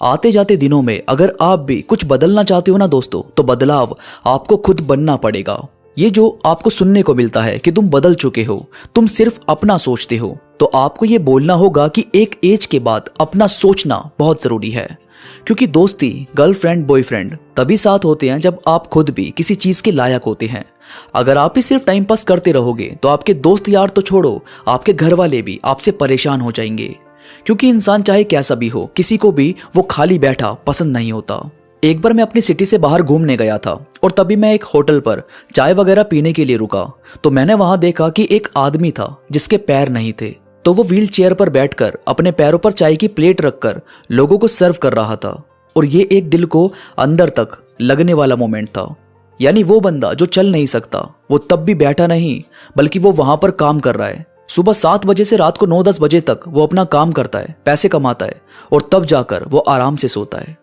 आते जाते दिनों में अगर आप भी कुछ बदलना चाहते हो ना दोस्तों, तो बदलाव आपको खुद बनना पड़ेगा। ये जो आपको सुनने को मिलता है कि तुम बदल चुके हो, तुम सिर्फ अपना सोचते हो, तो आपको ये बोलना होगा कि एक एज के बाद अपना सोचना बहुत जरूरी है। क्योंकि दोस्ती, गर्लफ्रेंड, बॉयफ्रेंड तभी साथ होते हैं जब आप खुद भी किसी चीज के लायक होते हैं। अगर आप ही सिर्फ टाइम पास करते रहोगे तो आपके दोस्त यार तो छोड़ो, आपके घर वाले भी आपसे परेशान हो जाएंगे। क्योंकि इंसान चाहे कैसा भी हो, किसी को भी वो खाली बैठा पसंद नहीं होता। एक बार मैं अपनी सिटी से बाहर घूमने गया था और तभी मैं एक होटल पर चाय वगैरह पीने के लिए रुका, तो मैंने वहां देखा कि एक आदमी था जिसके पैर नहीं थे, तो वो व्हील चेयर पर बैठकर अपने पैरों पर चाय की प्लेट रखकर लोगों को सर्व कर रहा था। और ये एक दिल को अंदर तक लगने वाला मोमेंट था। यानी वो बंदा जो चल नहीं सकता, वो तब भी बैठा नहीं, बल्कि वो वहां पर काम कर रहा है। सुबह 7 बजे से रात को 9-10 बजे तक वो अपना काम करता है, पैसे कमाता है और तब जाकर वो आराम से सोता है।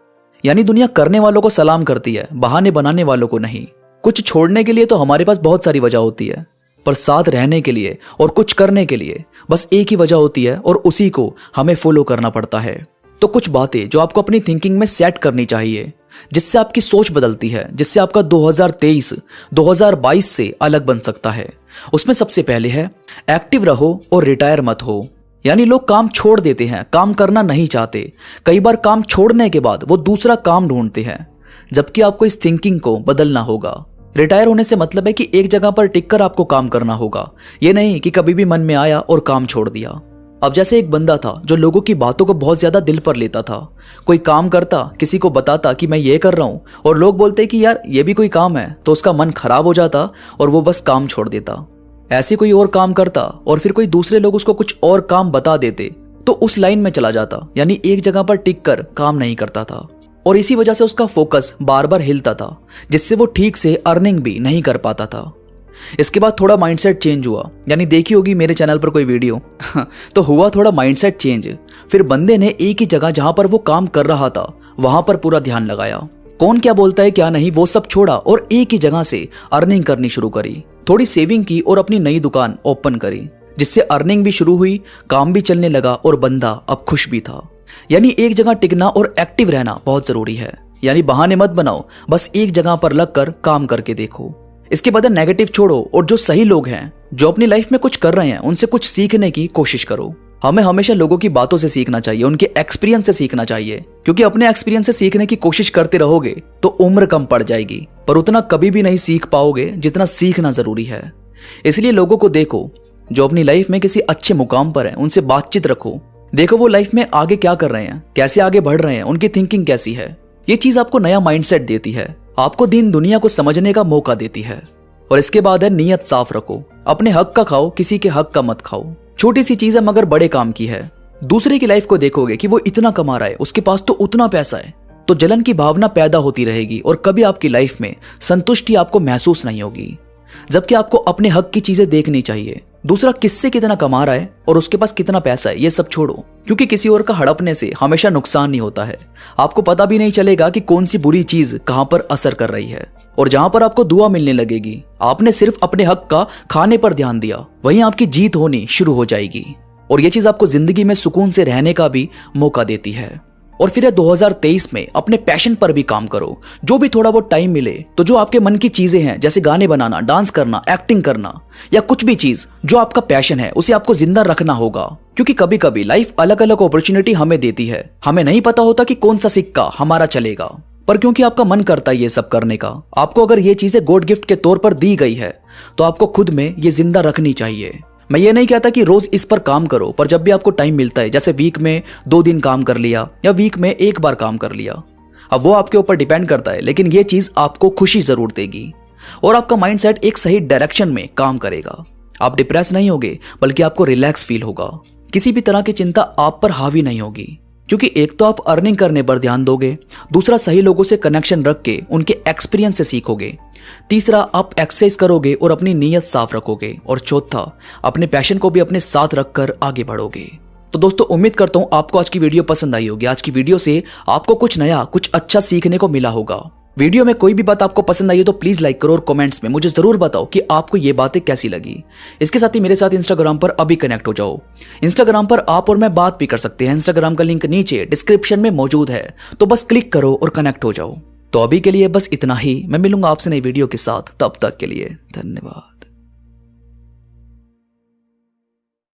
यानी दुनिया करने वालों को सलाम करती है, बहाने बनाने वालों को नहीं। कुछ छोड़ने के लिए तो हमारे पास बहुत सारी वजह होती है, पर साथ रहने के लिए और कुछ करने के लिए बस एक ही वजह होती है और उसी को हमें फॉलो करना पड़ता है। तो कुछ बातें जो आपको अपनी थिंकिंग में सेट करनी चाहिए, जिससे आपकी सोच बदलती है, जिससे आपका 2023 2022 से अलग बन सकता है। उसमें सबसे पहले है, एक्टिव रहो और रिटायर मत हो। यानी लोग काम छोड़ देते हैं, काम करना नहीं चाहते। कई बार काम छोड़ने के बाद वो दूसरा काम ढूंढते हैं, जबकि आपको इस थिंकिंग को बदलना होगा। रिटायर होने से मतलब है कि एक जगह पर टिककर आपको काम करना होगा, ये नहीं कि कभी भी मन में आया और काम छोड़ दिया। अब जैसे एक बंदा था जो लोगों की बातों को बहुत ज्यादा दिल पर लेता था। कोई काम करता, किसी को बताता कि मैं ये कर रहा हूं, और लोग बोलते कि यार ये भी कोई काम है, तो उसका मन खराब हो जाता और वो बस काम छोड़ देता। ऐसे कोई और काम करता और फिर कोई दूसरे लोग उसको कुछ और काम बता देते, तो उस लाइन में चला जाता। यानी एक जगह पर टिक कर काम नहीं करता था और इसी वजह से उसका फोकस बार बार हिलता था, जिससे वो ठीक से अर्निंग भी नहीं कर पाता था। इसके बाद थोड़ा माइंडसेट चेंज हुआ। यानी देखी होगी मेरे चैनल पर कोई वीडियो तो हुआ थोड़ा माइंडसेट चेंज। फिर बंदे ने एक ही जगह जहां पर वो काम कर रहा था वहां पर पूरा ध्यान लगाया। कौन क्या बोलता है क्या नहीं वो सब छोड़ा और एक ही जगह से अर्निंग करनी शुरू करी। थोड़ी सेविंग की और अपनी नई दुकान ओपन करी, जिससे अर्निंग भी शुरू हुई, काम भी चलने लगा और बंदा अब खुश भी था। यानी एक जगह टिकना और एक्टिव रहना बहुत जरूरी है। यानी बहाने मत बनाओ, बस एक जगह पर लगकर काम करके देखो। इसके बाद नेगेटिव छोड़ो और जो सही लोग हैं, जो अपनी लाइफ में कुछ कर रहे हैं, उनसे कुछ सीखने की कोशिश करो। हमें हमेशा लोगों की बातों से सीखना चाहिए, उनके एक्सपीरियंस से सीखना चाहिए। क्योंकि अपने एक्सपीरियंस से सीखने की कोशिश करते रहोगे तो उम्र कम पड़ जाएगी, पर उतना कभी भी नहीं सीख पाओगे जितना सीखना जरूरी है। इसलिए लोगों को देखो जो अपनी लाइफ में किसी अच्छे मुकाम पर है, उनसे बातचीत रखो। देखो वो लाइफ में आगे क्या कर रहे हैं, कैसे आगे बढ़ रहे हैं, उनकी थिंकिंग कैसी है। ये चीज आपको नया माइंडसेट देती है, आपको दीन दुनिया को समझने का मौका देती है। और इसके बाद है, नियत साफ रखो। अपने हक का खाओ, किसी के हक का मत खाओ। छोटी सी चीज है मगर बड़े काम की है। दूसरे की लाइफ को देखोगे कि वो इतना कमा रहा है, उसके पास तो उतना पैसा है, तो जलन की भावना पैदा होती रहेगी और कभी आपकी लाइफ में संतुष्टि आपको महसूस नहीं होगी। जबकि आपको अपने हक की चीजें देखनी चाहिए। दूसरा किससे कितना कमा रहा है और उसके पास कितना पैसा है, ये सब छोड़ो। क्योंकि किसी और का हड़पने से हमेशा नुकसान नहीं होता है। आपको पता भी नहीं चलेगा कि कौन सी बुरी चीज कहां पर असर कर रही है, और जहां पर आपको दुआ मिलने लगेगी, आपने सिर्फ अपने हक का खाने पर ध्यान दिया, वहीं आपकी जीत होनी शुरू हो जाएगी। और ये चीज आपको जिंदगी में सुकून से रहने का भी मौका देती है। और फिर 2023 में अपने पैशन पर भी काम करो। जो भी थोड़ा बहुत टाइम मिले तो जो आपके मन की चीजें हैं, जैसे गाने बनाना, डांस करना, एक्टिंग करना, या कुछ भी चीज जो आपका पैशन है, उसे आपको जिंदा रखना होगा। क्योंकि कभी कभी लाइफ अलग अलग अपॉर्चुनिटी हमें देती है। हमें नहीं पता होता कि कौन सा सिक्का हमारा चलेगा, पर क्योंकि आपका मन करता है ये सब करने का, आपको अगर ये चीजें गॉड गिफ्ट के तौर पर दी गई है, तो आपको खुद में ये जिंदा रखनी चाहिए। मैं ये नहीं कहता कि रोज इस पर काम करो, पर जब भी आपको टाइम मिलता है, जैसे वीक में 2 दिन काम कर लिया या वीक में 1 बार काम कर लिया, अब वो आपके ऊपर डिपेंड करता है, लेकिन ये चीज आपको खुशी जरूर देगी और आपका माइंडसेट एक सही डायरेक्शन में काम करेगा। आप डिप्रेस नहीं होगे, बल्कि आपको रिलैक्स फील होगा। किसी भी तरह की चिंता आप पर हावी नहीं होगी, क्योंकि एक तो आप अर्निंग करने पर ध्यान दोगे, दूसरा सही लोगों से कनेक्शन रख के उनके एक्सपीरियंस से सीखोगे, तीसरा आप एक्सरसाइज करोगे और अपनी नीयत साफ रखोगे, और चौथा अपने पैशन को भी अपने साथ रखकर आगे बढ़ोगे। तो दोस्तों, उम्मीद करता हूं आपको आज की वीडियो पसंद आई होगी। आज की वीडियो से आपको कुछ नया, कुछ अच्छा सीखने को मिला होगा। वीडियो में कोई भी बात आपको पसंद आई हो तो प्लीज लाइक करो और कमेंट्स में मुझे जरूर बताओ कि आपको ये बातें कैसी लगी। इसके साथ ही मेरे साथ इंस्टाग्राम पर अभी कनेक्ट हो जाओ। इंस्टाग्राम पर आप और मैं बात भी कर सकते हैं। इंस्टाग्राम का लिंक नीचे डिस्क्रिप्शन में मौजूद है, तो बस क्लिक करो और कनेक्ट हो जाओ। तो अभी के लिए बस इतना ही। मैं मिलूंगा आपसे नई वीडियो के साथ, तब तक के लिए धन्यवाद।